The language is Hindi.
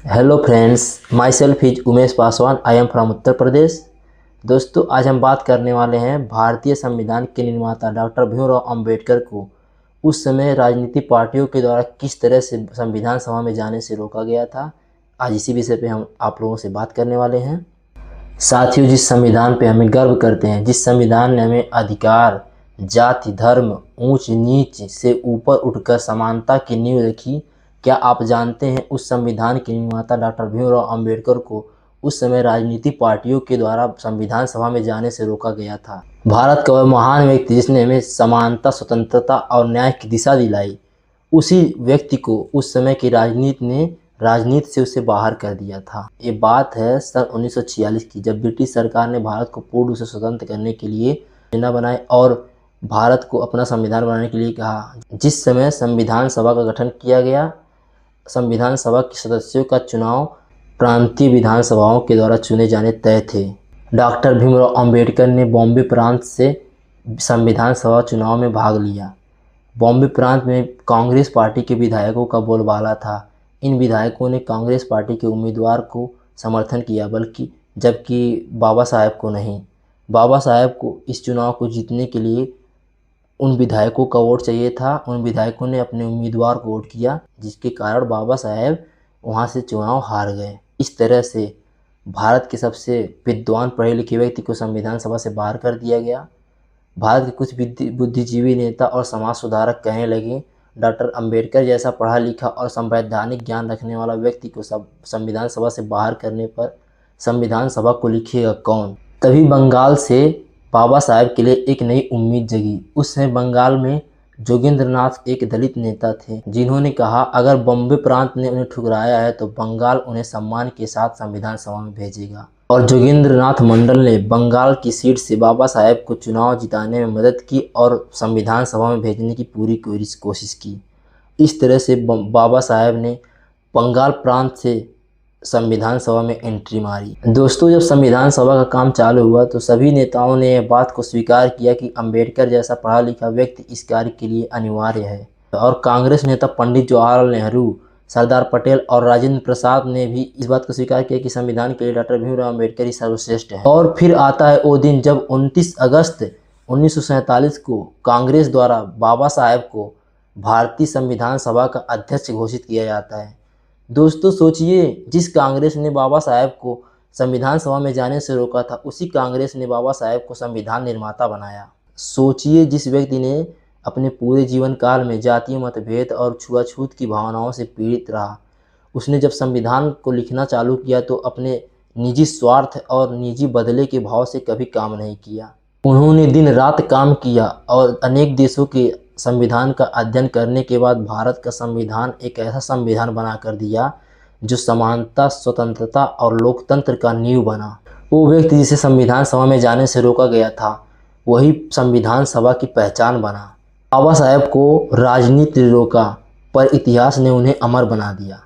Hello friends, myself is Umesh Paswan. I am from Uttar Pradesh. दोस्तों, आज हम बात करने वाले हैं भारतीय संविधान के निर्माता डॉक्टर भीमराव अंबेडकर को उस समय राजनीतिक पार्टियों के द्वारा किस तरह से संविधान सभा में जाने से रोका गया था। आज इसी विषय पे हम आप लोगों से बात करने वाले हैं। साथियों, जिस संविधान पे हमें गर्व करते हैं, जिस संविधान ने हमें अधिकार, जाति, धर्म, ऊंच नीच से ऊपर उठकर समानता की नींव रखी, क्या आप जानते हैं उस संविधान के निर्माता डॉक्टर भीमराव अंबेडकर को उस समय राजनीतिक पार्टियों के द्वारा संविधान सभा में जाने से रोका गया था। भारत का वह महान व्यक्ति जिसने हमें समानता, स्वतंत्रता और न्याय की दिशा दिलाई, उसी व्यक्ति को उस समय की राजनीति ने राजनीति से उसे बाहर कर दिया था। ये बात है सन 1946 की, जब ब्रिटिश सरकार ने भारत को पूर्ण रूप से स्वतंत्र करने के लिए योजना बनाई और भारत को अपना संविधान बनाने के लिए कहा। जिस समय संविधान सभा का गठन किया गया, संविधान सभा के सदस्यों का चुनाव प्रांतीय विधानसभाओं के द्वारा चुने जाने तय थे। डॉक्टर भीमराव अंबेडकर ने बॉम्बे प्रांत से संविधान सभा चुनाव में भाग लिया। बॉम्बे प्रांत में कांग्रेस पार्टी के विधायकों का बोलबाला था। इन विधायकों ने कांग्रेस पार्टी के उम्मीदवार को समर्थन किया, जबकि बाबा साहेब को नहीं। बाबा साहेब को इस चुनाव को जीतने के लिए उन विधायकों का वोट चाहिए था। उन विधायकों ने अपने उम्मीदवार को वोट किया, जिसके कारण बाबा साहेब वहां से चुनाव हार गए। इस तरह से भारत के सबसे विद्वान, पढ़े लिखे व्यक्ति को संविधान सभा से बाहर कर दिया गया। भारत के कुछ बुद्धिजीवी नेता और समाज सुधारक कहने लगे, डॉक्टर अंबेडकर जैसा पढ़ा लिखा और संवैधानिक ज्ञान रखने वाला व्यक्ति को संविधान सभा से बाहर करने पर संविधान सभा को लिखेगा कौन। तभी बंगाल से बाबा साहेब के लिए एक नई उम्मीद जगी। उस समय बंगाल में जोगेंद्र नाथ एक दलित नेता थे, जिन्होंने कहा अगर बॉम्बे प्रांत ने उन्हें ठुकराया है तो बंगाल उन्हें सम्मान के साथ संविधान सभा में भेजेगा। और जोगेंद्र नाथ मंडल ने बंगाल की सीट से बाबा साहेब को चुनाव जिताने में मदद की और संविधान सभा में भेजने की पूरी कोशिश की। इस तरह से बाबा साहेब ने बंगाल प्रांत से संविधान सभा में एंट्री मारी। दोस्तों, जब संविधान सभा का काम चालू हुआ तो सभी नेताओं ने यह बात को स्वीकार किया कि अंबेडकर जैसा पढ़ा लिखा व्यक्ति इस कार्य के लिए अनिवार्य है। और कांग्रेस नेता पंडित जवाहरलाल नेहरू, सरदार पटेल और राजेंद्र प्रसाद ने भी इस बात को स्वीकार किया कि संविधान के लिए डॉक्टर भीमराव अंबेडकर ही सर्वश्रेष्ठ है। और फिर आता है वो दिन जब 29 अगस्त 1947 को कांग्रेस द्वारा बाबा साहेब को भारतीय संविधान सभा का अध्यक्ष घोषित किया जाता है। दोस्तों, सोचिए, जिस कांग्रेस ने बाबा साहेब को संविधान सभा में जाने से रोका था, उसी कांग्रेस ने बाबा साहेब को संविधान निर्माता बनाया। सोचिए, जिस व्यक्ति ने अपने पूरे जीवन काल में जातीय मतभेद और छुआछूत की भावनाओं से पीड़ित रहा, उसने जब संविधान को लिखना चालू किया तो अपने निजी स्वार्थ और निजी बदले के भाव से कभी काम नहीं किया। उन्होंने दिन रात काम किया और अनेक देशों के संविधान का अध्ययन करने के बाद भारत का संविधान एक ऐसा संविधान बना कर दिया जो समानता, स्वतंत्रता और लोकतंत्र का नींव बना। वो व्यक्ति जिसे संविधान सभा में जाने से रोका गया था, वही संविधान सभा की पहचान बना। बाबा साहेब को राजनीति रोका, पर इतिहास ने उन्हें अमर बना दिया।